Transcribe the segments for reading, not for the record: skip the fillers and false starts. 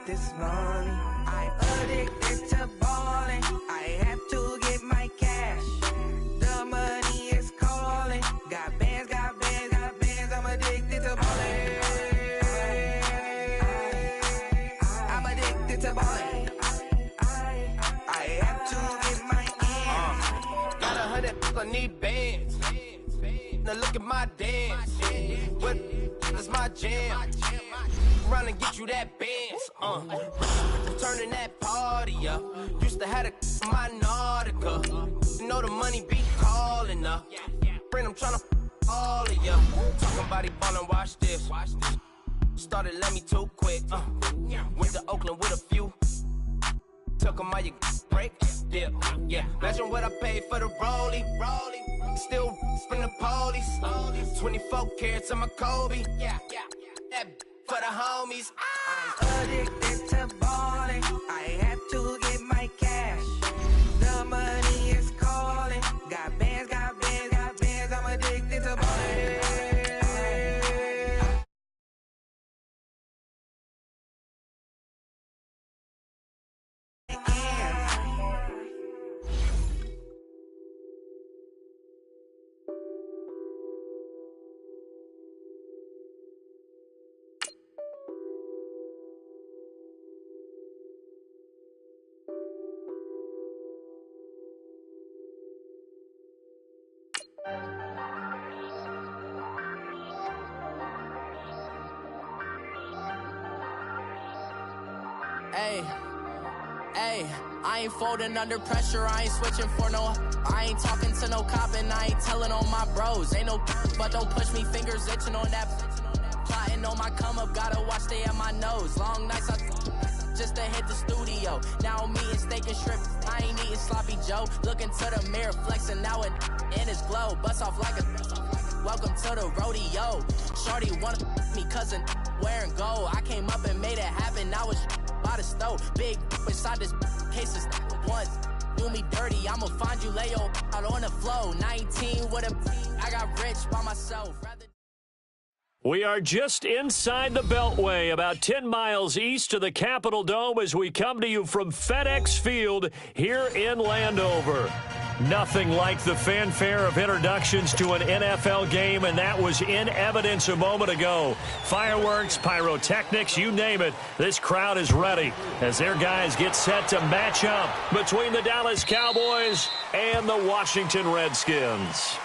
this money. I'm addicted to balling. I have to get my cash. The money is calling. Got bands, got bands, got bands. I'm addicted to balling. I'm addicted to balling. I have to get my ends. Got 100, I need bands. Now look at my dance. What is my jam? Run and get you that bands. Turning that party up. Used to have a my Nautica. You know the money be calling up. Friend, I'm tryna all of ya. Talking about he ballin', watch this. Started let me too quick. Went to Oakland with a few. Took 'em all you break. Dip. Yeah. Imagine what I paid for the rollie. Still from the police. 24 carats on my Kobe. Yeah. That for the homies. I'm addicted to balling. I have to get my cash. The money is calling. Got bands, got bands, got bands. I'm addicted to balling. Hey, I ain't folding under pressure, I ain't switching for no. I ain't talking to no cop and I ain't telling on my bros. Ain't no but don't push me, fingers itching on that. Plotting on my come up, gotta watch stay at my nose. Long nights I just to hit the studio. Now I'm eating steak and shrimp, I ain't eating sloppy Joe. Looking to the mirror, flexing now it in his glow. Bust off like a welcome to the rodeo. Shorty wanna me cousin wearing gold. I came up and made it happen, now it's by the stove. Big inside this case of once. Do me dirty, I'ma find you, lay your out on the flow. 19 with a I got rich by myself. We are just inside the Beltway, about 10 miles east of the Capitol Dome as we come to you from FedEx Field here in Landover. Nothing like the fanfare of introductions to an NFL game, and that was in evidence a moment ago. Fireworks, pyrotechnics, you name it. This crowd is ready as their guys get set to match up between the Dallas Cowboys and the Washington Redskins.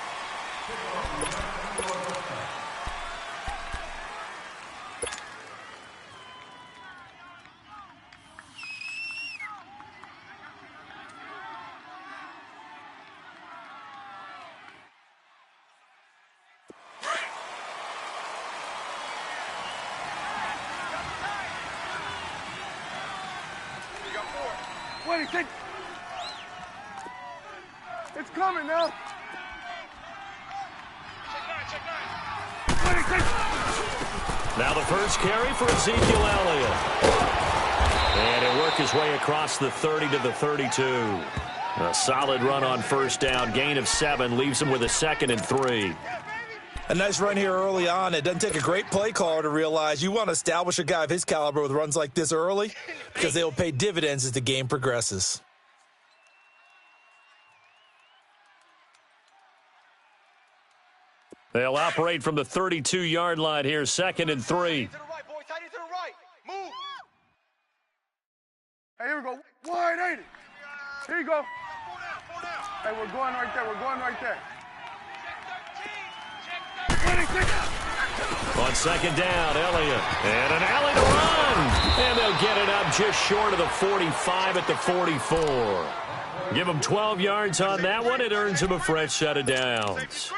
It's coming now. Now the first carry for Ezekiel Elliott. And he'll work his way across the 30 to the 32. A solid run on first down. Gain of 7 leaves him with a 2nd and 3. A nice run here early on. It doesn't take a great play caller to realize you want to establish a guy of his caliber with runs like this early because they will pay dividends as the game progresses. They'll operate from the 32-yard line here, 2nd and 3. To the right, boys. Tight to the right. Move. Hey, here we go. Wide, ain't it? Here you go. Hey, we're going right there. We're going right there. On 2nd down, Elliott. And an alley to run. And they'll get it up just short of the 45 at the 44. Give him 12 yards on that one. It earns him a fresh set of downs.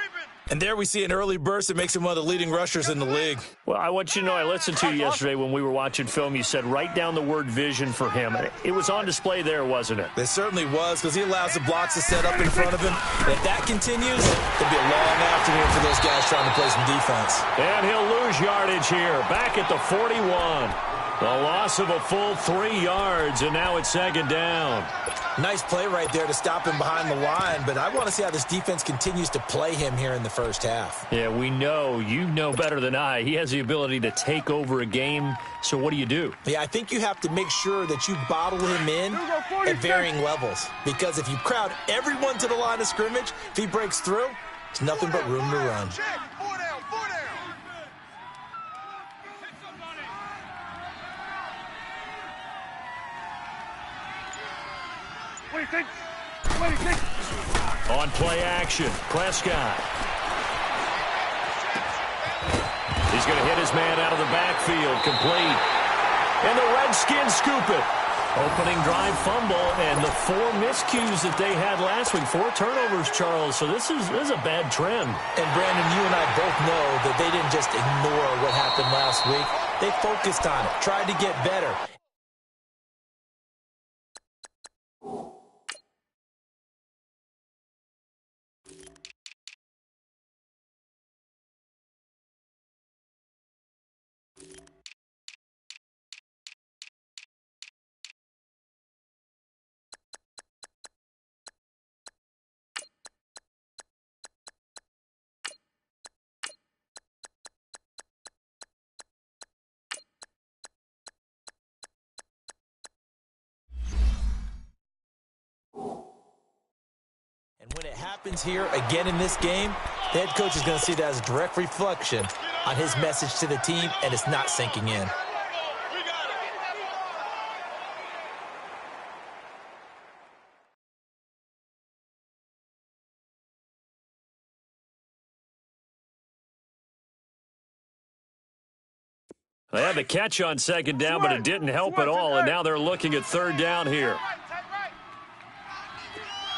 And there we see an early burst that makes him one of the leading rushers in the league. Well, I want you to know, I listened to you yesterday when we were watching film. You said write down the word vision for him. It was on display there, wasn't it? It certainly was, because he allows the blocks to set up in front of him. If that continues, it'll be a long afternoon for those guys trying to play some defense. And he'll lose yardage here, back at the 41. A loss of a full 3 yards, and now it's second down. Nice play right there to stop him behind the line, but I want to see how this defense continues to play him here in the first half. Yeah, we know. You know better than I. He has the ability to take over a game, so what do you do? Yeah, I think you have to make sure that you bottle him in at varying levels, because if you crowd everyone to the line of scrimmage, if he breaks through, it's nothing but room to run. On play action, Prescott. He's going to hit his man out of the backfield, complete. And the Redskins scoop it. Opening drive fumble, and the 4 miscues that they had last week, 4 turnovers, Charles. So this is a bad trend. And Brandon, you and I both know that they didn't just ignore what happened last week. They focused on it, tried to get better. And when it happens here again in this game, the head coach is going to see that as a direct reflection on his message to the team, and it's not sinking in. They had the catch on second down, but it didn't help at all, and now they're looking at third down here.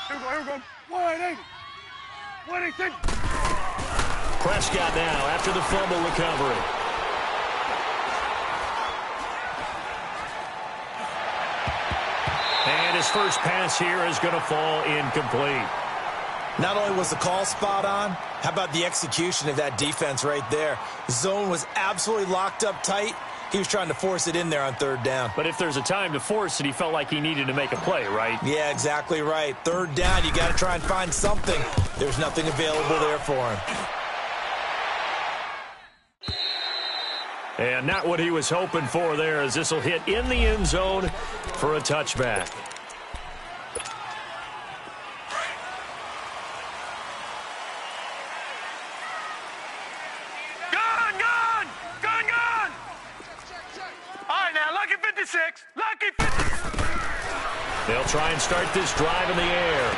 Here we go. 180. 180. Prescott now after the fumble recovery. And his first pass here is going to fall incomplete. Not only was the call spot on, how about the execution of that defense right there? The zone was absolutely locked up tight. He was trying to force it in there on third down. But if there's a time to force it, he felt like he needed to make a play, right? Yeah, exactly right. Third down, you got to try and find something. There's nothing available there for him. And not what he was hoping for there, as this will hit in the end zone for a touchback. They'll try and start this drive in the air.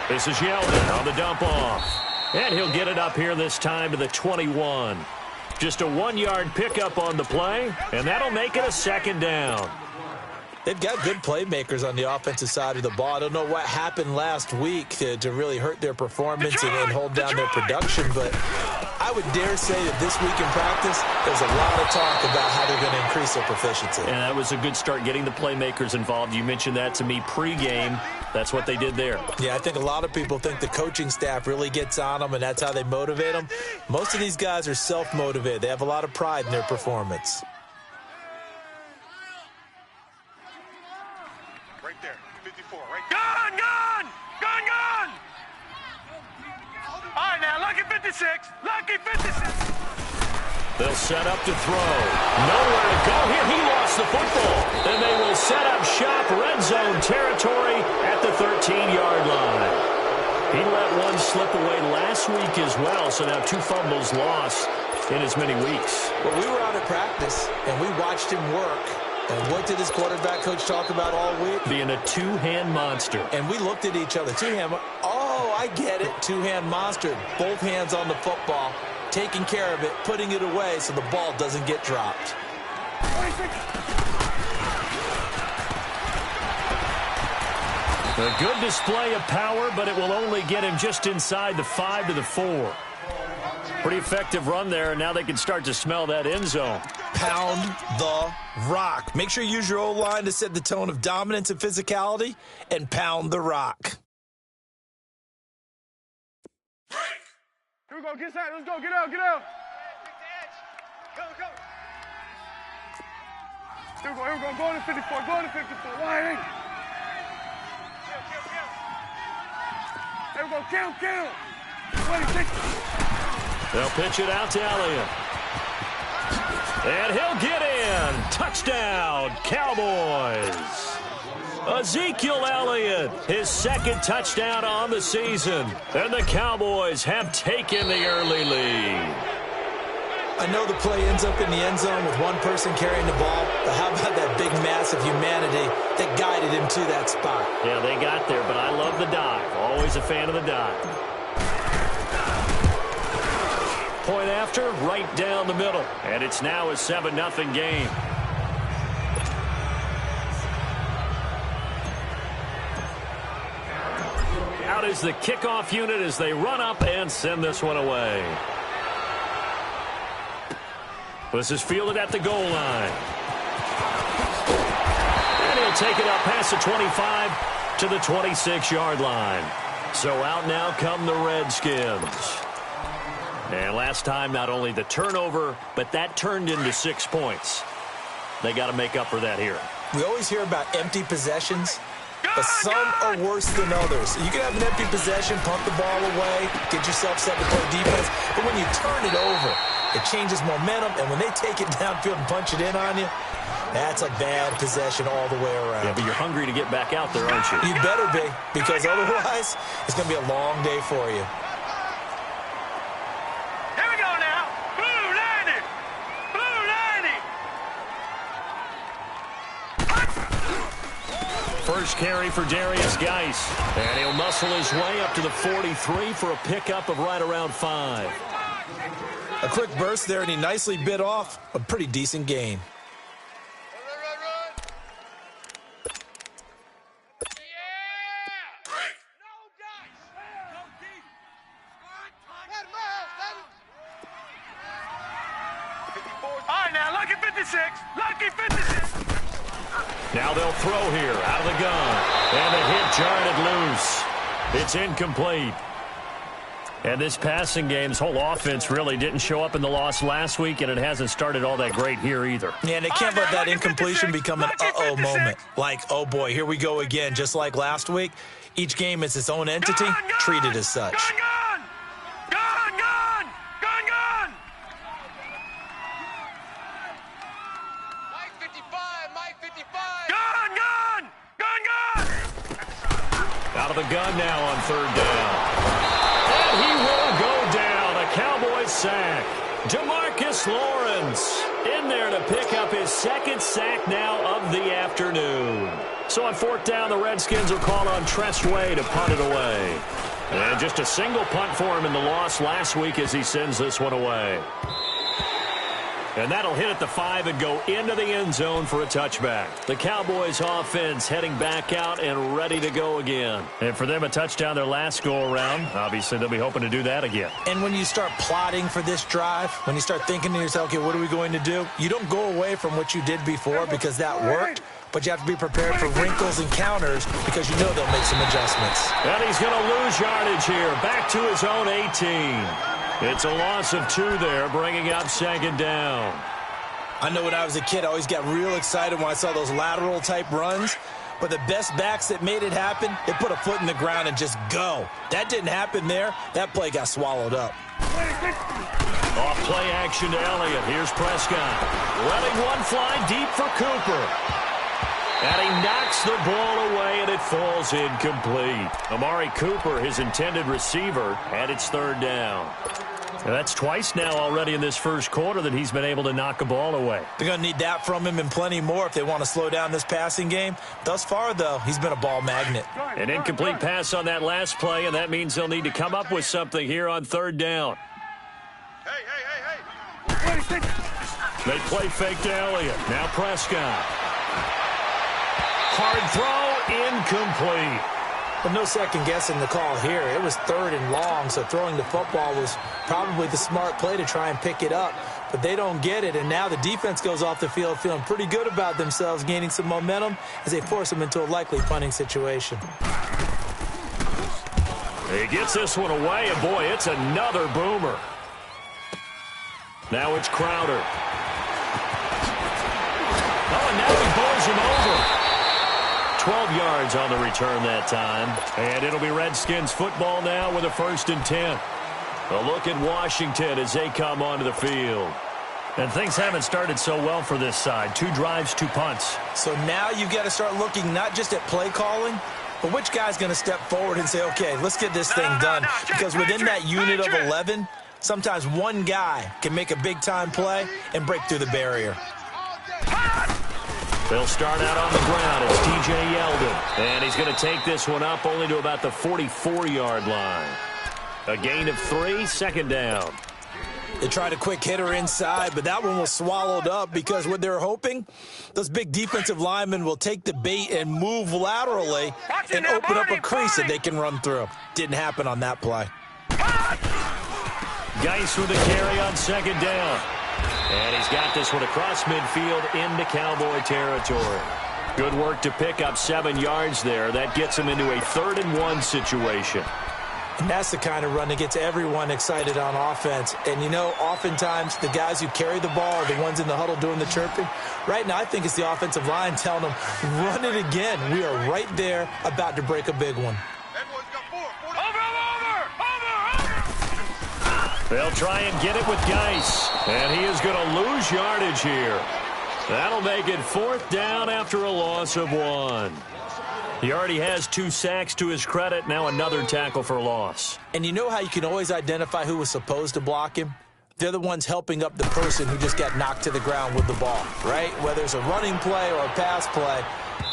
This is Yeldon on the dump off. And he'll get it up here this time to the 21. Just a 1-yard pickup on the play, and that'll make it a second down. They've got good playmakers on the offensive side of the ball. I don't know what happened last week to really hurt their performance and hold down their production, but I would dare say that this week in practice, there's a lot of talk about how they're going to increase their proficiency. And that was a good start, getting the playmakers involved. You mentioned that to me pregame. That's what they did there. Yeah, I think a lot of people think the coaching staff really gets on them, and that's how they motivate them. Most of these guys are self-motivated. They have a lot of pride in their performance. Right there, 54, right there. Gun! Gun! Gun! Gun! All right, now, lucky 56. Lucky 56. They'll set up to throw. Nowhere to go here. He lost the football. Then they will set up shop, red zone territory at the 13-yard line. He let one slip away last week as well, so now 2 fumbles lost in as many weeks. Well, we were out at practice, and we watched him work. And what did his quarterback coach talk about all week? Being a 2-hand monster. And we looked at each other. 2-hand. Oh, I get it. 2-hand monster. Both hands on the football, taking care of it, putting it away so the ball doesn't get dropped. A good display of power, but it will only get him just inside the 5 to the 4. Pretty effective run there, and now they can start to smell that end zone. Pound the rock. Make sure you use your O-line to set the tone of dominance and physicality, and pound the rock. Here we go, get inside, let's go, get out, get out. Go, go. Here we go, here we go. Go to 54, go to 54. Wide 8. Here we go, count. 26. They'll pitch it out to Elliott. And he'll get in. Touchdown, Cowboys. Ezekiel Elliott, his second touchdown on the season. And the Cowboys have taken the early lead. I know the play ends up in the end zone with one person carrying the ball, but how about that big mass of humanity that guided him to that spot? Yeah, they got there, but I love the dive. Always a fan of the dive. Point after, right down the middle. And it's now a 7-0 game. Out is the kickoff unit as they run up and send this one away. This is fielded at the goal line. And he'll take it up past the 25 to the 26-yard line. So out now come the Redskins. And last time, not only the turnover, but that turned into 6 points. They got to make up for that here. We always hear about empty possessions, but some are worse than others. You can have an empty possession, punt the ball away, get yourself set to play defense, but when you turn it over, it changes momentum, and when they take it downfield and punch it in on you, that's a bad possession all the way around. Yeah, but you're hungry to get back out there, aren't you? You better be, because otherwise, it's going to be a long day for you. Here we go now. Blue 90. Blue 90. First carry for Darius Geis. And he'll muscle his way up to the 43 for a pickup of right around 5. A quick burst there, and he nicely bit off a pretty decent gain. All right, now, lucky 56. Lucky 56. Now they'll throw here out of the gun. And the hit jarred it loose. It's incomplete. And this passing game's whole offense really didn't show up in the loss last week, and it hasn't started all that great here either. Yeah, and they can't let that incompletion become an uh-oh moment. Like, oh boy, here we go again. Just like last week, each game is its own entity, treated as such. Gun! Gun! Gun! Gun! Gun! Mike 55, Mike 55. Gun! Gun! Gun! Gun! Out of the gun now on third down. And he will go down. A Cowboys sack. DeMarcus Lawrence in there to pick up his second sack now of the afternoon. So on fourth down, the Redskins will call on Trestway to punt it away. And just a single punt for him in the loss last week as he sends this one away. And that'll hit at the 5 and go into the end zone for a touchback. The Cowboys offense heading back out and ready to go again. And for them, a touchdown their last go-around. Obviously, they'll be hoping to do that again. And when you start plotting for this drive, when you start thinking to yourself, okay, what are we going to do? You don't go away from what you did before because that worked, but you have to be prepared for wrinkles and counters because you know they'll make some adjustments. And he's going to lose yardage here, back to his own 18. It's a loss of 2 there, bringing up second down. I know when I was a kid, I always got real excited when I saw those lateral-type runs. But the best backs that made it happen, they put a foot in the ground and just go. That didn't happen there. That play got swallowed up. Off play action to Elliott. Here's Prescott. Letting one fly deep for Cooper. And he knocks the ball away, and it falls incomplete. Amari Cooper, his intended receiver, and it's third down. And that's twice now already in this first quarter that he's been able to knock a ball away. They're going to need that from him and plenty more if they want to slow down this passing game. Thus far, though, he's been a ball magnet. An incomplete pass on that last play, and that means they'll need to come up with something here on third down. Hey. They play fake to Elliott. Now Prescott. Hard throw, incomplete. But no second guessing the call here. It was third and long, so throwing the football was probably the smart play to try and pick it up. But they don't get it, and now the defense goes off the field feeling pretty good about themselves, gaining some momentum as they force them into a likely punting situation. He gets this one away, and boy, it's another boomer. Now it's Crowder. Oh, and now he bowls him over. 12 yards on the return that time. And it'll be Redskins football now with a 1st and 10. A look at Washington as they come onto the field. And things haven't started so well for this side. 2 drives, 2 punts. So now you've got to start looking not just at play calling, but which guy's going to step forward and say, okay, let's get this thing done. Because within that unit of 11, sometimes one guy can make a big-time play and break through the barrier. They'll start out on the ground. It's T.J. Yeldon. And he's going to take this one up only to about the 44-yard line. A gain of 3, 2nd down. They tried a quick hitter inside, but that one was swallowed up because what they're hoping, those big defensive linemen will take the bait and move laterally and open up a crease that they can run through. Didn't happen on that play. Geis with the carry on 2nd down. And he's got this one across midfield into Cowboy territory. Good work to pick up 7 yards there. That gets him into a 3rd and 1 situation. And that's the kind of run that gets everyone excited on offense. And, you know, oftentimes the guys who carry the ball are the ones in the huddle doing the chirping. Right now, I think it's the offensive line telling them, run it again. We are right there about to break a big one. They'll try and get it with Geis. And he is going to lose yardage here. That'll make it 4th down after a loss of 1. He already has 2 sacks to his credit. Now another tackle for loss. And you know how you can always identify who was supposed to block him? They're the ones helping up the person who just got knocked to the ground with the ball, right? Whether it's a running play or a pass play,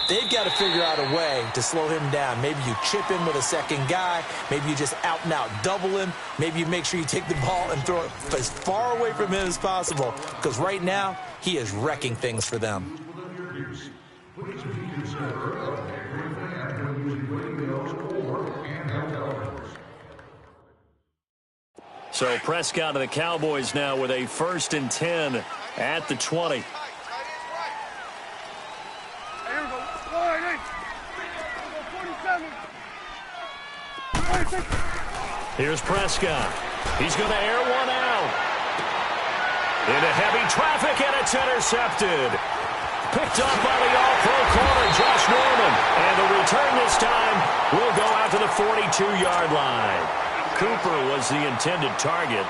they've got to figure out a way to slow him down. Maybe you chip him with a second guy. Maybe you just out-and-out double him. Maybe you make sure you take the ball and throw it as far away from him as possible. Because right now, he is wrecking things for them. So Prescott of the Cowboys now with a 1st and 10 at the 20. Here we go. 47. Here's Prescott. He's going to air one out. Into heavy traffic, and it's intercepted. Picked up by the all-pro corner, Josh Norman. And the return this time will go out to the 42-yard line. Cooper was the intended target.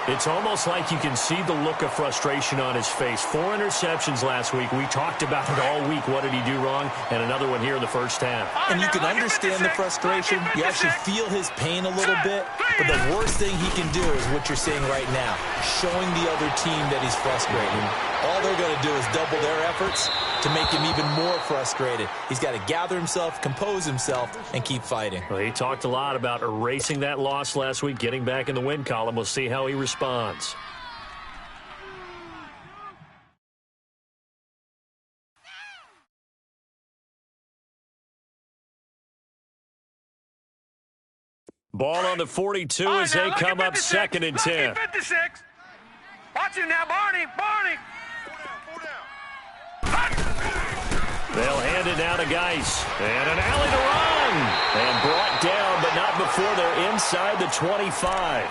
It's almost like you can see the look of frustration on his face. 4 interceptions last week. We talked about it all week. What did he do wrong? And another one here in the 1st half. And you can understand the frustration. You actually feel his pain a little bit. But the worst thing he can do is what you're seeing right now, showing the other team that he's frustrated. All they're going to do is double their efforts to make him even more frustrated. He's got to gather himself, compose himself, and keep fighting. Well, he talked a lot about erasing that loss last week, getting back in the win column. We'll see how he responds. Ball on the 42 as they come up 2nd and 10. 56. Watch it now, Barney. They'll hand it now to Geis. And an alley to run. And brought down, but not before they're inside the 25.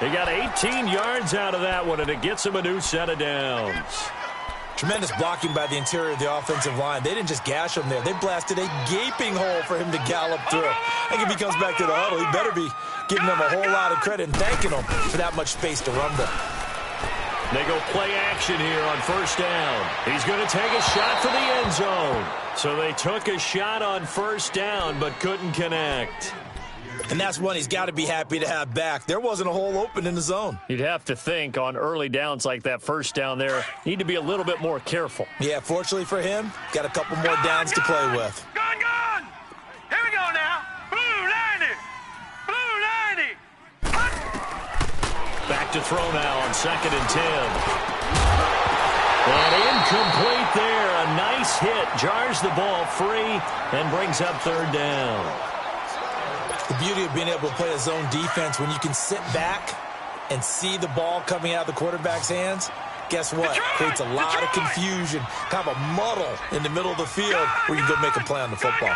They got 18 yards out of that one, and it gets them a new set of downs. Tremendous blocking by the interior of the offensive line. They didn't just gash him there. They blasted a gaping hole for him to gallop through. I think if he comes back to the huddle, he better be giving them a whole lot of credit and thanking them for that much space to rumble. They go play action here on 1st down. He's going to take a shot for the end zone. So they took a shot on 1st down, but couldn't connect. And that's one he's got to be happy to have back. There wasn't a hole open in the zone. You'd have to think on early downs like that 1st down there, need to be a little bit more careful. Yeah, fortunately for him, got a couple more downs to play with. Gone. Here we go now. Blue 90. Back to throw now on 2nd and 10. And incomplete there. A nice hit. Jars the ball free and brings up 3rd down. The beauty of being able to play a zone defense when you can sit back and see the ball coming out of the quarterback's hands, guess what? Creates a lot of confusion, kind of a muddle in the middle of the field where you can go make a play on the football.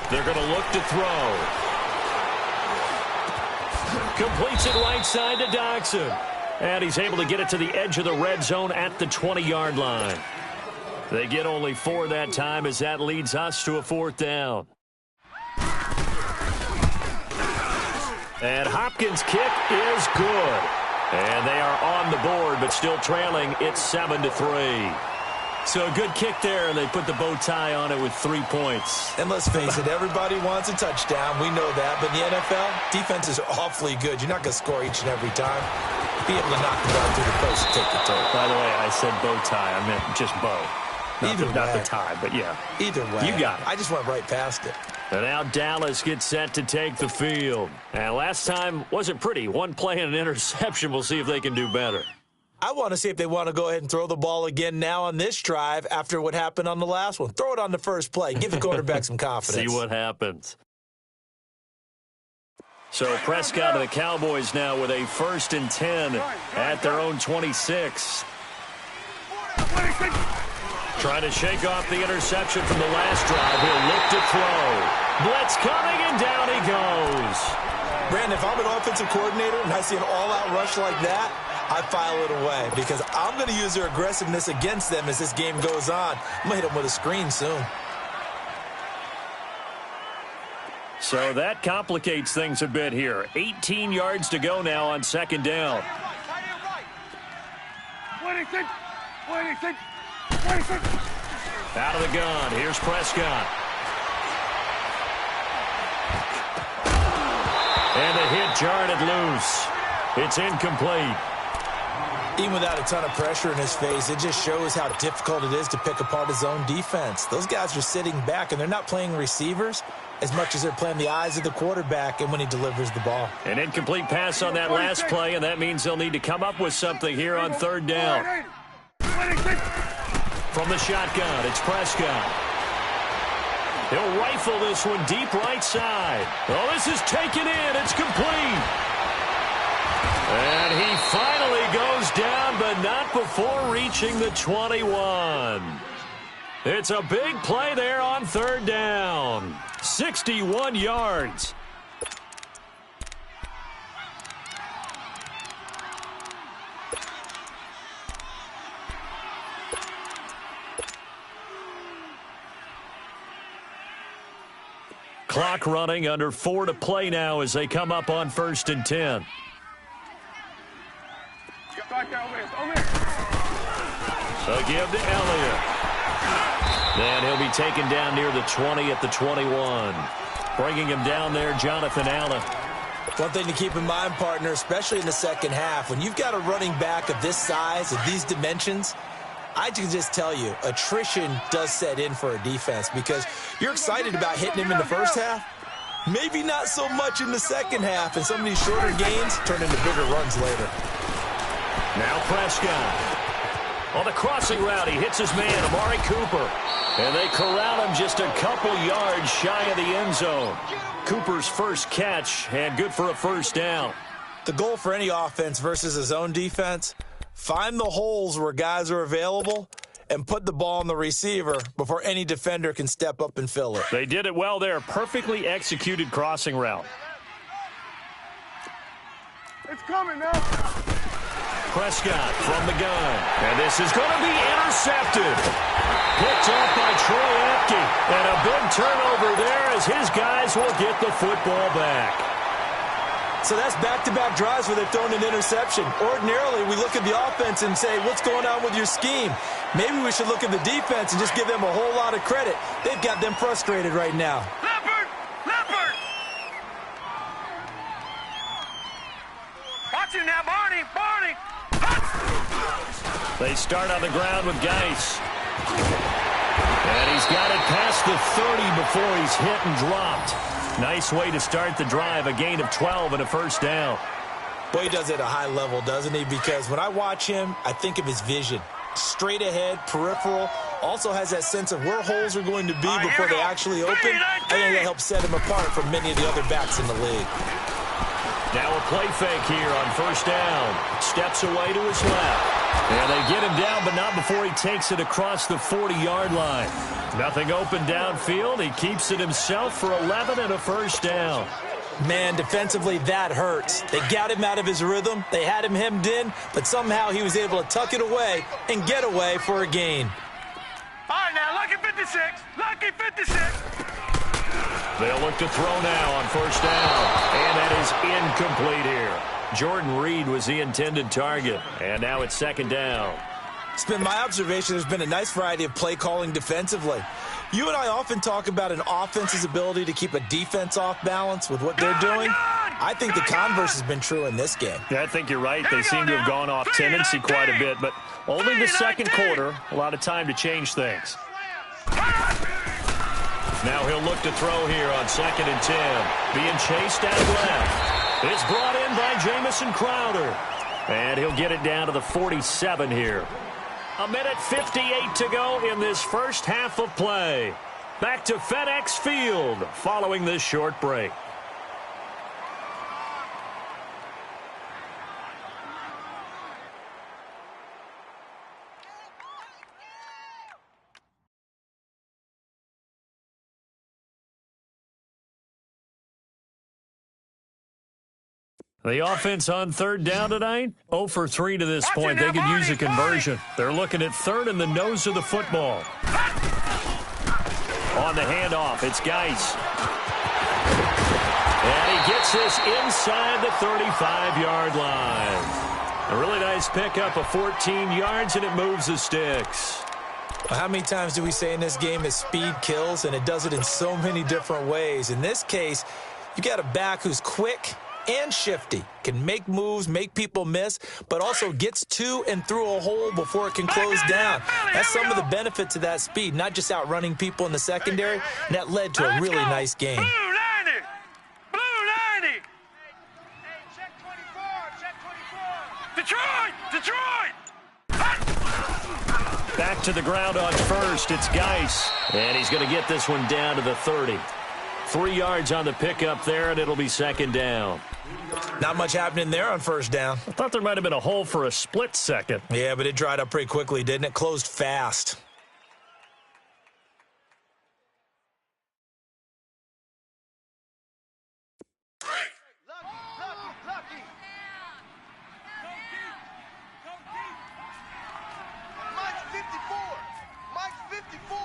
They're going to look to throw. Completes it right side to Doxson. And he's able to get it to the edge of the red zone at the 20-yard line. They get only 4 that time as that leads us to a 4th down. And Hopkins' kick is good. And they are on the board, but still trailing. It's 7-3. So a good kick there, and they put the bow tie on it with 3 points. And let's face it, everybody wants a touchdown. We know that. But in the NFL, defenses are awfully good. You're not going to score each and every time. Be able to knock the ball through the post and take the toe. By the way, I said bow tie. I meant just bow. Not the tie, but yeah. Either way. You got it. I just went right past it. And now Dallas gets set to take the field. And last time wasn't pretty. 1 play and an interception. We'll see if they can do better. I want to see if they want to go ahead and throw the ball again now on this drive after what happened on the last one. Throw it on the first play. Give the quarterback some confidence. See what happens. So Prescott of the Cowboys now with a 1st and 10 at their own 26. Trying to shake off the interception from the last drive. He'll look to throw. Blitz coming, and down he goes. Brandon, if I'm an offensive coordinator and I see an all-out rush like that, I file it away because I'm going to use their aggressiveness against them as this game goes on. I'm going to hit them with a screen soon. So that complicates things a bit here. 18 yards to go now on 2nd down. 26. Out of the gun. Here's Prescott. And the hit jarred it loose. It's incomplete. Even without a ton of pressure in his face, it just shows how difficult it is to pick apart his own defense. Those guys are sitting back, and they're not playing receivers as much as they're playing the eyes of the quarterback and when he delivers the ball. An incomplete pass on that last play, and that means they'll need to come up with something here on 3rd down. From the shotgun, it's Prescott. He'll rifle this one deep right side. Oh, this is taken in. It's complete. And he finally goes down, but not before reaching the 21. It's a big play there on 3rd down. 61 yards. Clock running, under 4 to play now as they come up on 1st and 10. So give to Elliott. Then he'll be taken down near the 20 at the 21. Bringing him down there, Jonathan Allen. One thing to keep in mind, partner, especially in the second half, when you've got a running back of this size, of these dimensions, I can just tell you, attrition does set in for a defense because you're excited about hitting him in the first half. Maybe not so much in the second half, and some of these shorter gains turn into bigger runs later. Now Prescott. On the crossing route, he hits his man, Amari Cooper. And they corral him just a couple yards shy of the end zone. Cooper's first catch, and good for a 1st down. The goal for any offense versus a zone defense, find the holes where guys are available and put the ball on the receiver before any defender can step up and fill it. They did it well there. Perfectly executed crossing route. It's coming now. Prescott from the gun. And this is going to be intercepted. Picked off by Troy Apke. And a big turnover there as his guys will get the football back. So that's back-to-back drives where they've thrown an interception. Ordinarily, we look at the offense and say, what's going on with your scheme? Maybe we should look at the defense and just give them a whole lot of credit. They've got them frustrated right now. Leopard! Watch it now, Barney! They start on the ground with Geis. And he's got it past the 30 before he's hit and dropped. Nice way to start the drive, a gain of 12 and a 1st down. Boy, he does it at a high level, doesn't he? Because when I watch him, I think of his vision. Straight ahead, peripheral, also has that sense of where holes are going to be before they actually open. I think that helps set him apart from many of the other backs in the league. Now a play fake here on 1st down. Steps away to his left. And they get him down, but not before he takes it across the 40-yard line. Nothing open downfield. He keeps it himself for 11 and a 1st down. Man, defensively, that hurts. They got him out of his rhythm. They had him hemmed in, but somehow he was able to tuck it away and get away for a gain. All right, now, lucky 56. Lucky 56. They'll look to throw now on first down. And that is incomplete here. Jordan Reed was the intended target. And now it's second down. It's been my observation there's been a nice variety of play calling defensively. You and I often talk about an offense's ability to keep a defense off balance with what they're doing. I think the converse has been true in this game. Yeah, I think you're right. They seem to have gone off tendency quite a bit, but only the second quarter. A lot of time to change things. Now he'll look to throw here on 2nd and 10. Being chased out left. It's brought in by Jamison Crowder. And he'll get it down to the 47 here. 1:58 to go in this first half of play. Back to FedEx Field following this short break. The offense on third down tonight, 0 for 3 to this point. They could use a conversion. They're looking at third and the nose of the football. On the handoff, it's Geis. And he gets this inside the 35-yard line. A really nice pickup of 14 yards, and it moves the sticks. Well, how many times do we say in this game is speed kills, and it does it in so many different ways. In this case, you got a back who's quick and shifty, can make moves, make people miss, but also gets to and through a hole before it can close down. That's some of the benefit to that speed, not just outrunning people in the secondary, and that led to a really nice game. Blue 90. Blue 90. Hey, check 24. Check 24. Detroit. Back to the ground on first. It's Geis. And he's going to get this one down to the 30. 3 yards on the pickup there, and it'll be second down. Not much happening there on first down. I thought there might have been a hole for a split second. Yeah, but it dried up pretty quickly, didn't it? Closed fast. Lucky. Mike's 54. Mike's 54.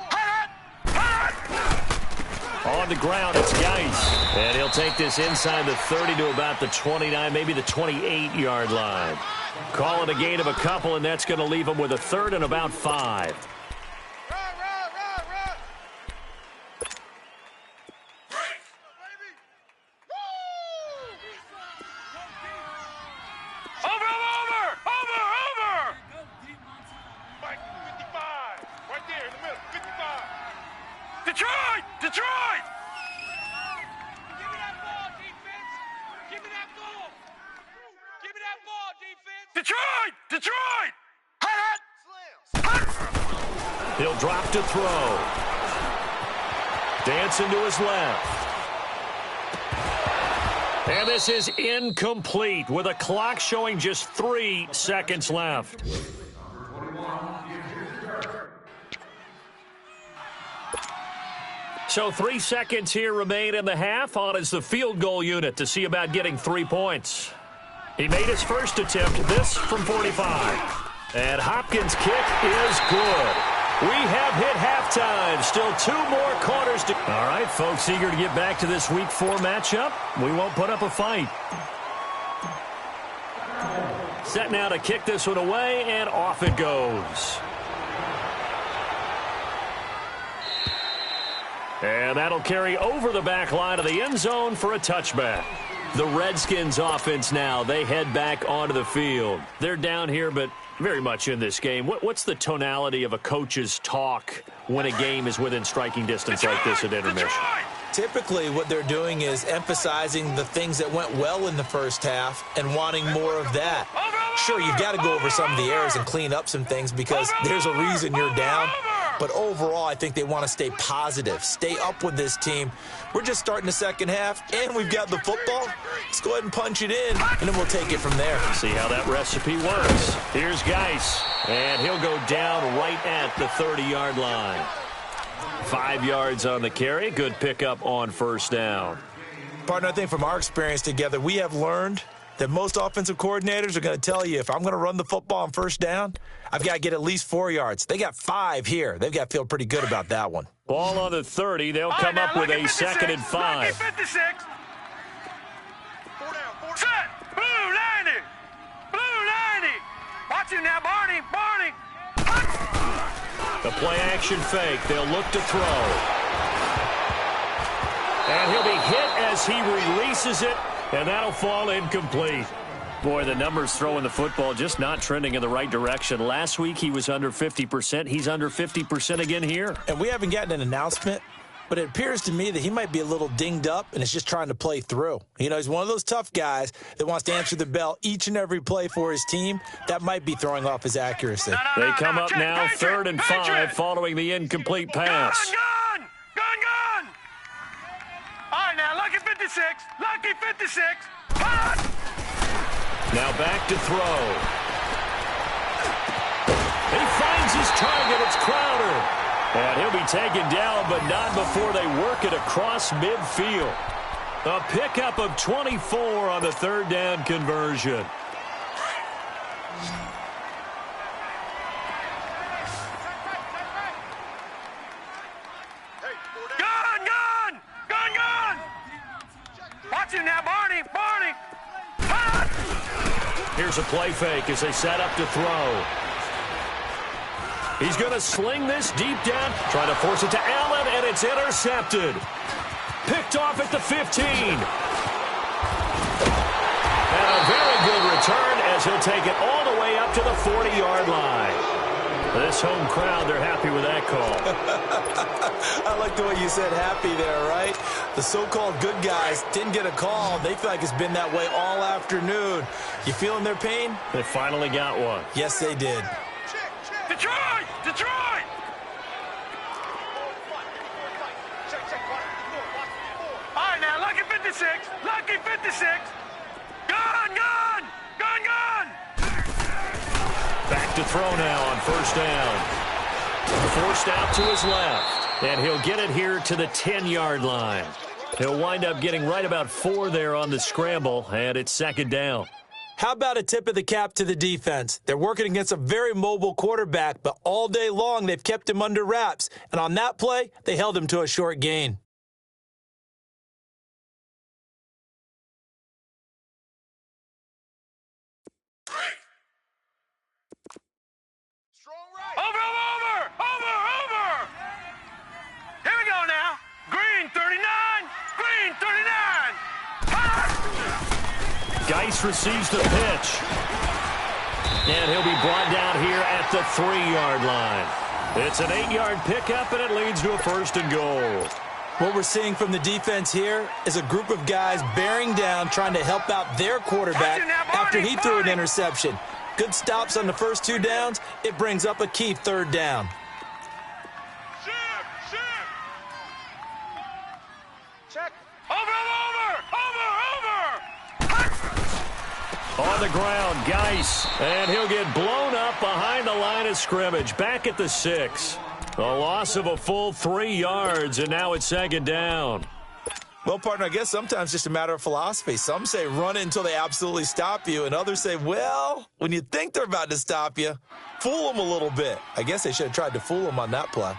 On the ground, it's Geis. And he'll take this inside the 30 to about the 29, maybe the 28-yard line. Call it a gain of a couple, and that's going to leave him with a third and about 5. Detroit! Detroit! Detroit! Detroit! He'll drop to throw. Dancing to his left. And this is incomplete with a clock showing just 3 seconds left. So 3 seconds here remain in the half. On is the field goal unit to see about getting 3 points. He made his first attempt, this from 45. And Hopkins' kick is good. We have hit halftime. Still 2 more quarters to... All right, folks, eager to get back to this Week 4 matchup. We won't put up a fight. Set now to kick this one away, and off it goes. And that'll carry over the back line of the end zone for a touchback. The Redskins offense now, they head back onto the field. They're down here, but very much in this game. What's the tonality of a coach's talk when a game is within striking distance like this at intermission? Typically, what they're doing is emphasizing the things that went well in the first half and wanting more of that. Sure, you've got to go over some of the errors and clean up some things because there's a reason you're down. But overall, I think they want to stay positive, stay up with this team. We're just starting the second half, and we've got the football. Let's go ahead and punch it in, and then we'll take it from there. See how that recipe works. Here's Geis, and he'll go down right at the 30-yard line. 5 yards on the carry. Good pickup on first down. Partner, I think from our experience together, we have learned that most offensive coordinators are going to tell you, if I'm going to run the football on first down, I've got to get at least 4 yards. They got 5 here. They've got to feel pretty good about that one. Ball on the 30. They'll come up with a 2nd and 5. 56. Set. Blue 90. Blue 90. Watch him now, Barney. Barney. The play action fake. They'll look to throw. And he'll be hit as he releases it, and that'll fall incomplete. Boy, the numbers throwing the football just not trending in the right direction. Last week he was under 50%. He's under 50% again here. And we haven't gotten an announcement, but it appears to me that he might be a little dinged up and is just trying to play through. You know, he's one of those tough guys that wants to answer the bell each and every play for his team. That might be throwing off his accuracy. They come up now 3rd and 5 following the incomplete pass. Gun! All right, now, Lucky 56. Lucky 56. Hot! Now back to throw. He finds his target. It's Crowder. And he'll be taken down, but not before they work it across midfield. A pickup of 24 on the 3rd down conversion. Gun! Watch him now, Barney. Barney. Hot! Here's a play fake as they set up to throw. He's going to sling this deep down, trying to force it to Allen, and it's intercepted. Picked off at the 15. And a very good return as he'll take it all the way up to the 40-yard line. This home crowd, they're happy with that call. I like the way you said happy there, right? The so-called good guys didn't get a call. They feel like it's been that way all afternoon. You feeling their pain? They finally got one. Yes, they did. Detroit! Detroit! All right, now, Lucky 56. Lucky 56. Gun! Back to throw now on 1st down. Forced out to his left. And he'll get it here to the 10-yard line. He'll wind up getting right about 4 there on the scramble, and it's 2nd down. How about a tip of the cap to the defense? They're working against a very mobile quarterback, but all day long they've kept him under wraps. And on that play, they held him to a short gain. Over! Here we go now. Green 39. Green 39. Hot! Geis receives the pitch. And he'll be brought down here at the 3-yard line. It's an 8-yard pickup, and it leads to a 1st and goal. What we're seeing from the defense here is a group of guys bearing down, trying to help out their quarterback after he threw an interception. Good stops on the first 2 downs. It brings up a key 3rd down. Check. Over! On the ground, Geis. And he'll get blown up behind the line of scrimmage. Back at the 6. A loss of a full 3 yards, and now it's 2nd down. Well, partner, I guess sometimes it's just a matter of philosophy. Some say run it until they absolutely stop you, and others say, well, when you think they're about to stop you, fool them a little bit. I guess they should have tried to fool them on that play.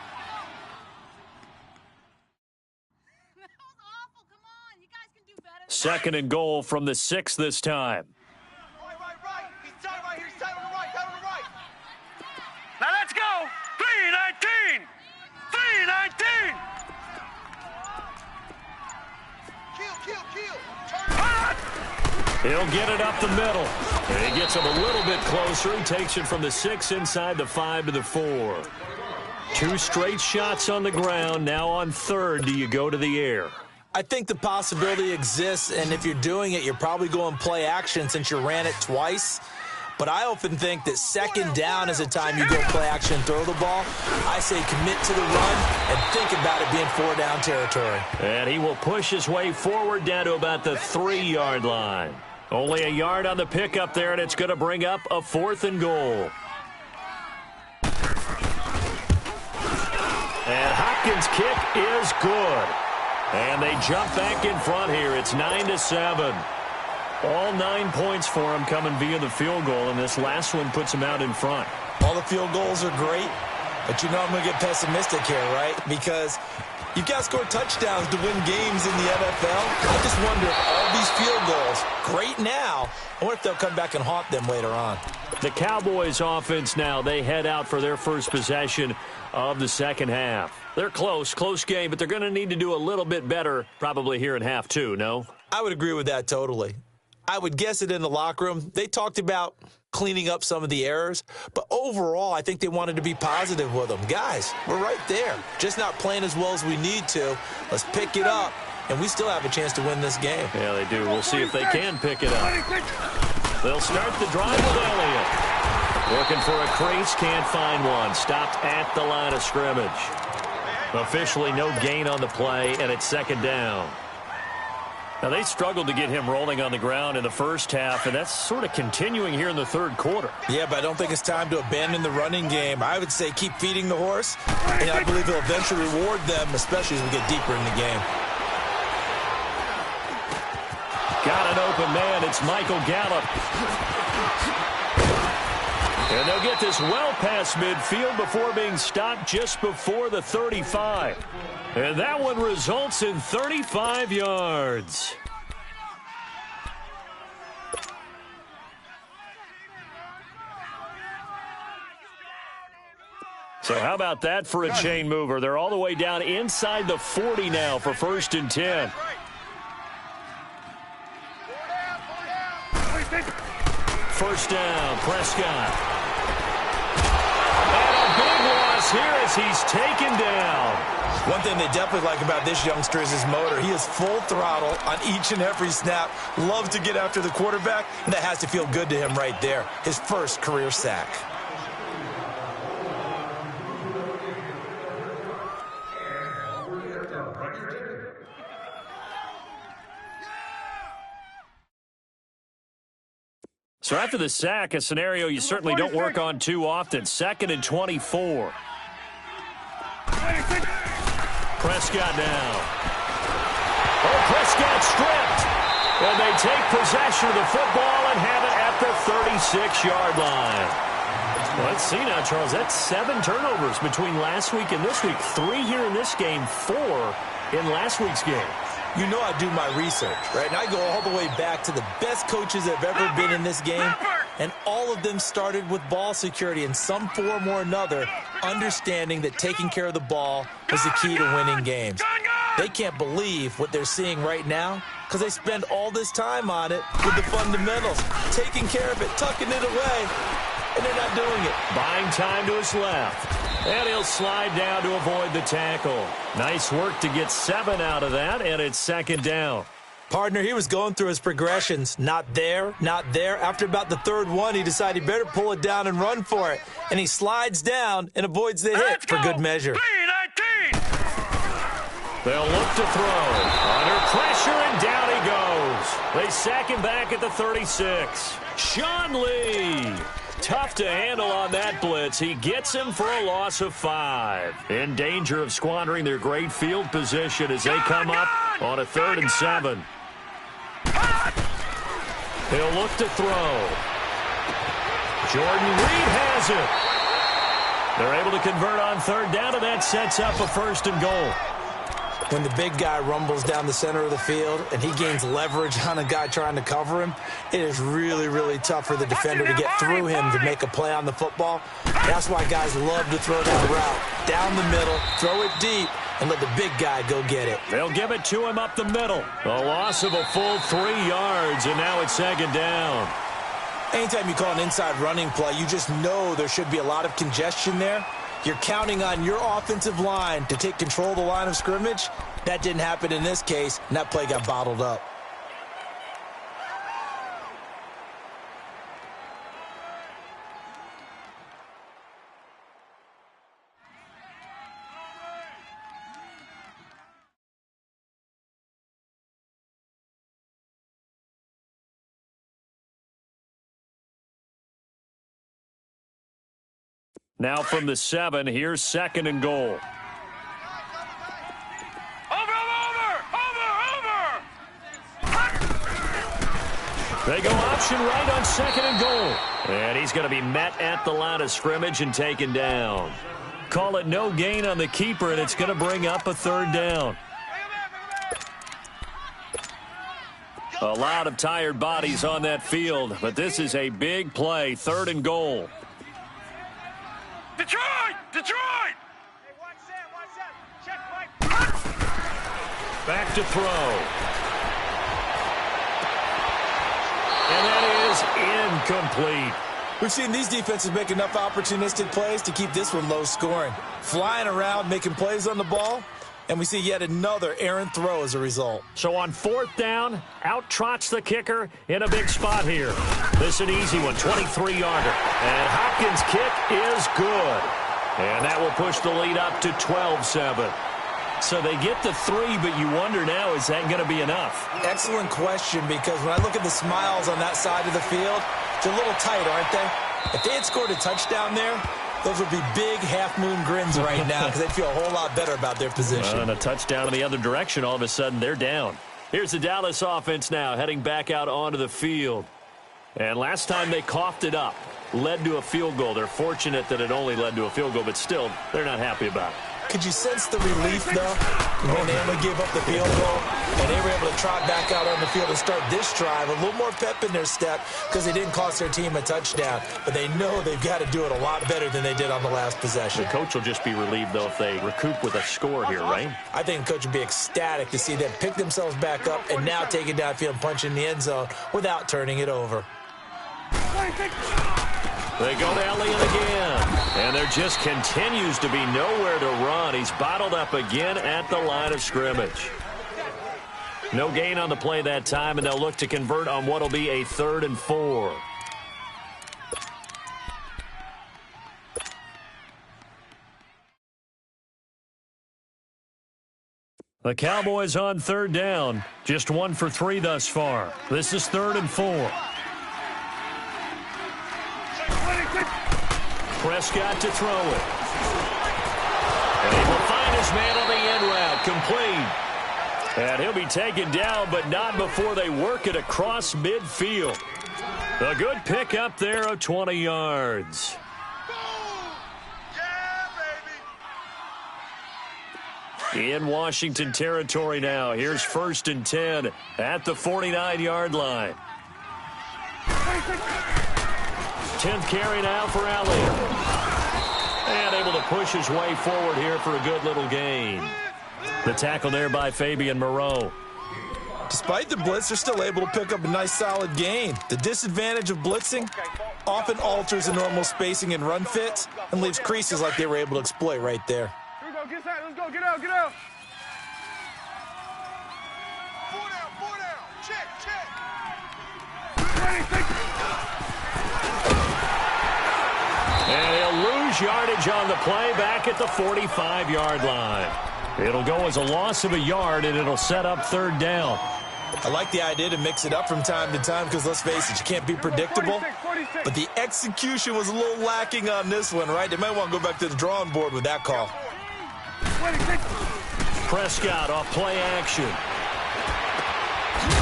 Second and goal from the 6 this time. Right. He's tight right here. He's tight on the right. Now let's go. 319. 319. Kill. Hot! He'll get it up the middle. And he gets him a little bit closer. He takes it from the 6 inside the 5 to the 4. 2 straight shots on the ground. Now on 3rd, do you go to the air? I think the possibility exists, and if you're doing it, you're probably going play action since you ran it twice. But I often think that 2nd down is a time you go play action and throw the ball. I say commit to the run and think about it being 4-down territory. And he will push his way forward down to about the 3-yard line. Only a yard on the pickup there, and it's going to bring up a 4th and goal. And Hopkins' kick is good. And they jump back in front here. It's 9-7. All 9 points for them coming via the field goal, and this last one puts them out in front. All the field goals are great, but you know I'm going to get pessimistic here, right? Because you've got to score touchdowns to win games in the NFL. I just wonder if all these field goals, great now, I wonder if they'll come back and haunt them later on. The Cowboys offense now, they head out for their first possession of the second half. They're close game, but they're going to need to do a little bit better probably here in half two, no? I would agree with that totally. I would guess it in the locker room. They talked about cleaning up some of the errors, but overall, I think they wanted to be positive with them. Guys, we're right there, just not playing as well as we need to. Let's pick it up, and we still have a chance to win this game. Yeah, they do. We'll see if they can pick it up. They'll start the drive with Elliott. Looking for a crease, can't find one. Stopped at the line of scrimmage. Officially no gain on the play, and it's second down. Now, they struggled to get him rolling on the ground in the first half, and that's sort of continuing here in the third quarter. Yeah, but I don't think it's time to abandon the running game. I would say keep feeding the horse, and I believe he'll eventually reward them, especially as we get deeper in the game. Got an open man. It's Michael Gallup. And they'll get this well past midfield before being stopped just before the 35. And that one results in 35 yards. So how about that for a chain mover? They're all the way down inside the 40 now for 1st and 10. First down, Prescott. And a big loss here as he's taken down. One thing they definitely like about this youngster is his motor. He is full throttle on each and every snap. Loves to get after the quarterback, and that has to feel good to him right there. His first career sack. So after the sack, a scenario you certainly don't work on too often. 2nd and 24. Prescott now. Oh, Prescott stripped. And they take possession of the football and have it at the 36-yard line. Well, let's see now, Charles. That's 7 turnovers between last week and this week. 3 here in this game, 4 in last week's game. You know I do my research, right? And I go all the way back to the best coaches that have ever been in this game, and all of them started with ball security in some form or another, understanding that taking care of the ball was the key to winning games. They can't believe what they're seeing right now because they spend all this time on it with the fundamentals, taking care of it, tucking it away, and they're not doing it. Buying time to his left. And he'll slide down to avoid the tackle. Nice work to get 7 out of that, and it's 2nd down. Partner, he was going through his progressions. Not there, not there. After about the 3rd one, he decided he better pull it down and run for it. And he slides down and avoids the hit for good measure. 3-19. They'll look to throw. Under pressure, and down he goes. They sack him back at the 36. Sean Lee. Tough to handle on that blitz. He gets him for a loss of 5. In danger of squandering their great field position as they come up on a 3rd and 7. He'll look to throw. Jordan Reed has it. They're able to convert on 3rd down, and that sets up a 1st and goal. When the big guy rumbles down the center of the field and he gains leverage on a guy trying to cover him, it is really, really tough for the defender to get through him to make a play on the football. That's why guys love to throw that route. Down the middle, throw it deep, and let the big guy go get it. They'll give it to him up the middle. A loss of a full 3 yards, and now it's 2nd down. Anytime you call an inside running play, you just know there should be a lot of congestion there. You're counting on your offensive line to take control of the line of scrimmage. That didn't happen in this case, and that play got bottled up. Now from the 7, here's 2nd and goal. Over. They go option right on 2nd and goal. And he's going to be met at the line of scrimmage and taken down. Call it no gain on the keeper, and it's going to bring up a 3rd down. A lot of tired bodies on that field, but this is a big play, 3rd and goal. Detroit! Detroit! Hey, watch that. Check right. Back to throw. And that is incomplete. We've seen these defenses make enough opportunistic plays to keep this one low scoring. Flying around, making plays on the ball, and we see yet another errant throw as a result. So on 4th down, out trots the kicker in a big spot here. This is an easy one, 23-yarder. And Hopkins' kick is good. And that will push the lead up to 12-7. So they get the 3, but you wonder now, is that going to be enough? Excellent question, because when I look at the smiles on that side of the field, they're a little tight, aren't they? If they had scored a touchdown there, those would be big half-moon grins right now because they'd feel a whole lot better about their position. And a touchdown in the other direction, all of a sudden they're down. Here's the Dallas offense now heading back out onto the field. And last time they coughed it up, led to a field goal. They're fortunate that it only led to a field goal, but still, they're not happy about it. Could you sense the relief, though, when they only gave up the field goal and they were able to trot back out on the field and start this drive? A little more pep in their step because they didn't cost their team a touchdown, but they know they've got to do it a lot better than they did on the last possession. The coach will just be relieved, though, if they recoup with a score here, right? I think the coach would be ecstatic to see them pick themselves back up and now take it downfield and punch in the end zone without turning it over. They go to Elliott again. And there just continues to be nowhere to run. He's bottled up again at the line of scrimmage. No gain on the play that time, and they'll look to convert on what will be a 3rd and 4. The Cowboys on 3rd down. Just 1 for 3 thus far. This is 3rd and 4. Prescott to throw it. And he will find his man on the end route. Complete. And he'll be taken down, but not before they work it across midfield. A good pick up there of 20 yards. In Washington territory now. Here's 1st and 10 at the 49-yard line. 10th carry now for Elliott. And able to push his way forward here for a good little gain. The tackle there by Fabian Moreau. Despite the blitz, they're still able to pick up a nice solid gain. The disadvantage of blitzing often alters the normal spacing and run fits and leaves creases like they were able to exploit right there. Here we go, get inside, let's go, get out, get out. 4 down, check. And he'll lose yardage on the play back at the 45-yard line. It'll go as a loss of a yard, and it'll set up 3rd down. I like the idea to mix it up from time to time because, let's face it, you can't be predictable. But the execution was a little lacking on this one, right? They might want to go back to the drawing board with that call. Prescott off play action.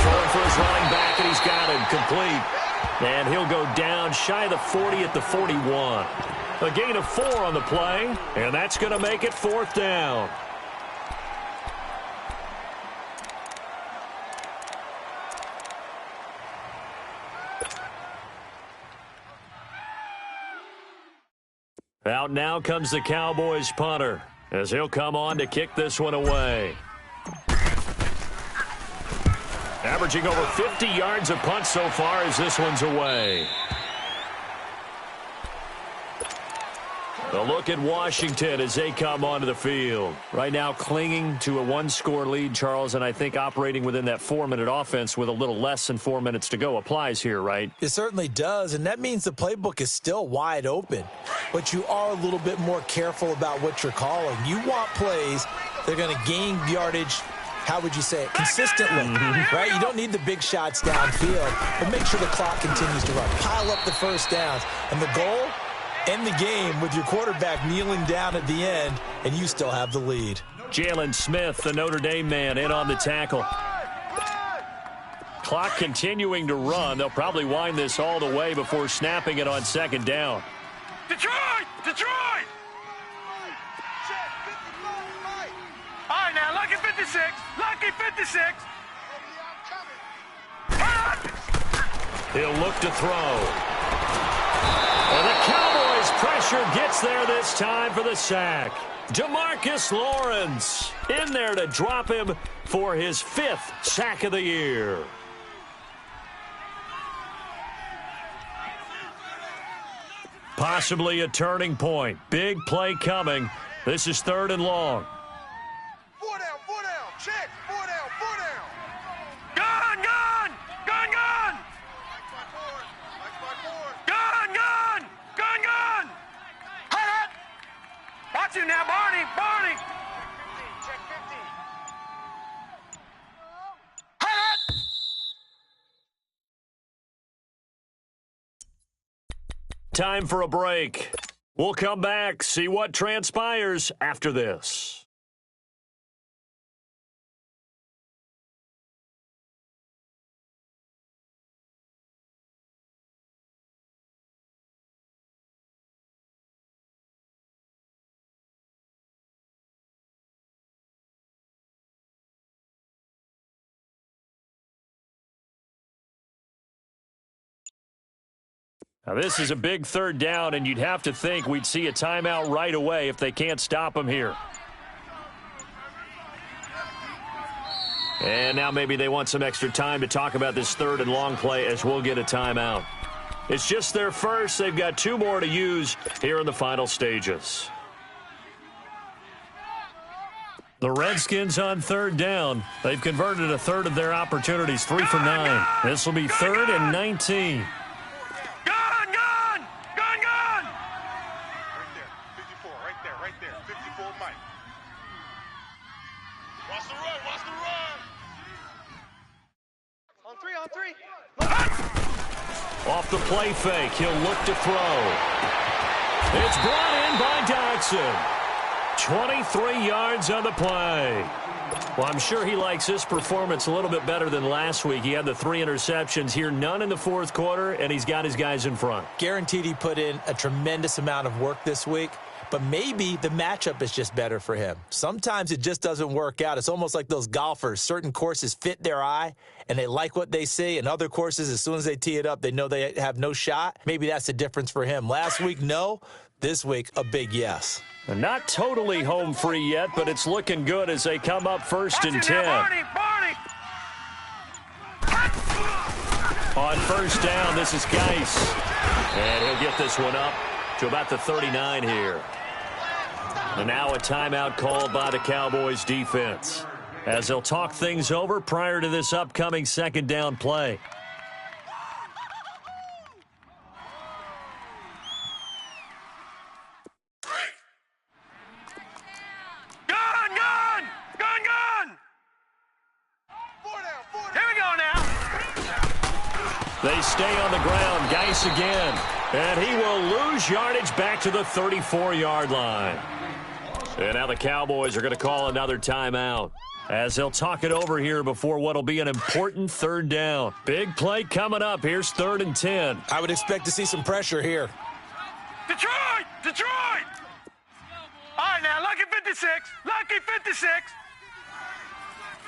Throwing for his running back, and he's got him complete. And he'll go down shy of the 40 at the 41. A gain of 4 on the play, and that's going to make it 4th down. Out now comes the Cowboys punter as he'll come on to kick this one away. Averaging over 50 yards a punt so far as this one's away. A look at Washington as they come onto the field. Right now clinging to a 1-score lead, Charles, and I think operating within that 4-minute offense with a little less than 4 minutes to go applies here, right? It certainly does, and that means the playbook is still wide open. But you are a little bit more careful about what you're calling. You want plays that are going to gain yardage, how would you say it, consistently, right? You don't need the big shots downfield, but make sure the clock continues to run. Pile up the first downs, and the goal, end the game with your quarterback kneeling down at the end, and you still have the lead. Jalen Smith, the Notre Dame man, in on the tackle. Clock continuing to run. They'll probably wind this all the way before snapping it on second down. Detroit! Detroit! All right, now, lucky 56. Lucky 56. He'll look to throw. And the Cowboys' pressure gets there this time for the sack. DeMarcus Lawrence in there to drop him for his 5th sack of the year. Possibly a turning point. Big play coming. This is 3rd and long. 4 down, check, 4 down. Gun, gun! Gun, gun! Gun, gun! Gun, gun! Hut! Watch him now, Barney! Barney! Check 50. Hut! Time for a break. We'll come back, see what transpires after this. Now, this is a big 3rd down, and you'd have to think we'd see a timeout right away if they can't stop him here. And now maybe they want some extra time to talk about this 3rd and long play as we'll get a timeout. It's just their first. They've got 2 more to use here in the final stages. The Redskins on 3rd down. They've converted a 1/3 of their opportunities, 3 for 9. This will be 3rd and 19. Right there. 54, Mike. Watch the run. On three. Off the play fake, he'll look to throw. It's brought in by Dodson. 23 yards on the play. Well, I'm sure he likes this performance a little bit better than last week. He had the 3 interceptions here, none in the 4th quarter, and he's got his guys in front. Guaranteed he put in a tremendous amount of work this week. But maybe the matchup is just better for him. Sometimes it just doesn't work out. It's almost like those golfers. Certain courses fit their eye, and they like what they see. And other courses, as soon as they tee it up, they know they have no shot. Maybe that's the difference for him. Last week, no. This week, a big yes. Not totally home free yet, but it's looking good as they come up 1st and 10. Barney! On 1st down, this is Geis. And he'll get this one up to about the 39 here. And now a timeout called by the Cowboys defense as they'll talk things over prior to this upcoming 2nd down play. Gun! 4 down. Here we go now. They stay on the ground. Geis again. And he will lose yardage back to the 34-yard line. And now the Cowboys are going to call another timeout as they'll talk it over here before what will be an important 3rd down. Big play coming up. Here's 3rd and 10. I would expect to see some pressure here. Detroit! All right, now, lucky 56.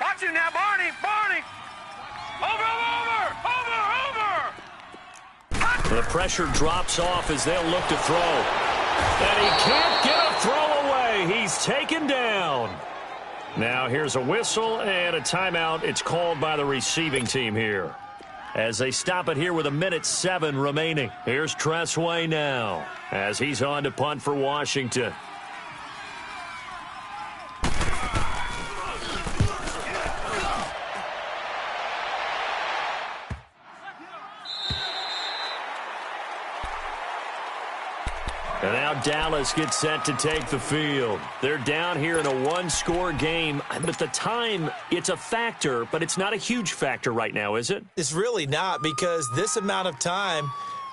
Watch him now, Barney! Over! The pressure drops off as they'll look to throw. And he can't get a throw away. He's taken down. Now here's a whistle and a timeout. It's called by the receiving team here as they stop it here with 1:07 remaining. Here's Tressway now as he's on to punt for Washington. And now Dallas gets set to take the field. They're down here in a 1-score game. But the time, it's a factor, but it's not a huge factor right now, is it? It's really not, because this amount of time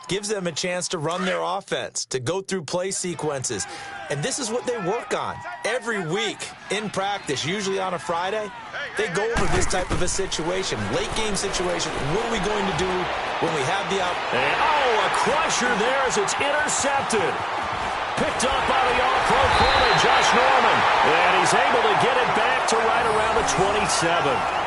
gives them a chance to run their offense, to go through play sequences. And this is what they work on every week in practice, usually on a Friday. They go over this type of a situation, late game situation. What are we going to do when we have the a crusher there as it's intercepted. Picked up by the all-pro corner, Josh Norman. And he's able to get it back to right around the 27.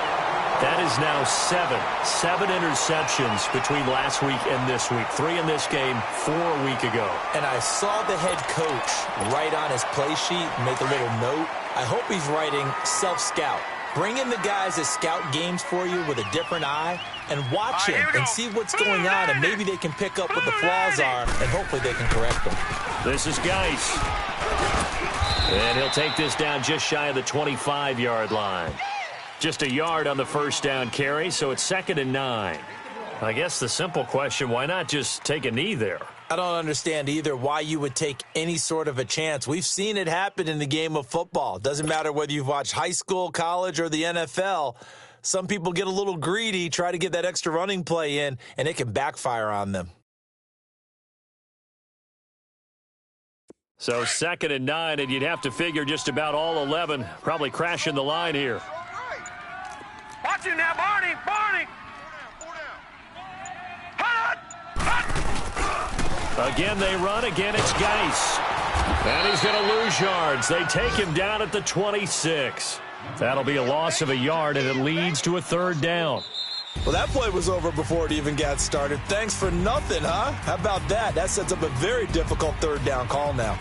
That is now seven interceptions between last week and this week. 3 in this game, 4 a week ago. And I saw the head coach write on his play sheet, make a little note. I hope he's writing self-scout. Bring in the guys that scout games for you with a different eye and watch him and see what's going on, and maybe they can pick up what the flaws are, and hopefully they can correct them. This is Geis. And he'll take this down just shy of the 25-yard line. Just a yard on the first down carry, so it's 2nd and 9. I guess the simple question, why not just take a knee there? I don't understand either why you would take any sort of a chance. We've seen it happen in the game of football. Doesn't matter whether you've watched high school, college, or the NFL. Some people get a little greedy, try to get that extra running play in, and it can backfire on them. So 2nd and 9, and you'd have to figure just about all 11 probably crashing the line here. Watch him now, Barney! Barney! Again, they run. Again, it's Geis. And he's going to lose yards. They take him down at the 26. That'll be a loss of a yard, and it leads to a 3rd down. Well, that play was over before it even got started. Thanks for nothing, huh? How about that? That sets up a very difficult 3rd down call now.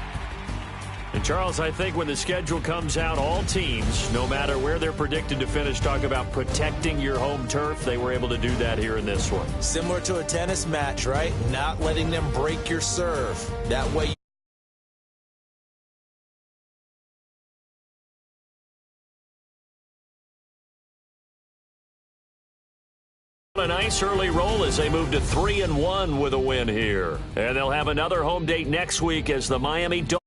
And, Charles, I think when the schedule comes out, all teams, no matter where they're predicted to finish, talk about protecting your home turf. They were able to do that here in this one. Similar to a tennis match, right? Not letting them break your serve. That way. A nice early roll as they move to 3-1 with a win here. And they'll have another home date next week as the Miami Dolphins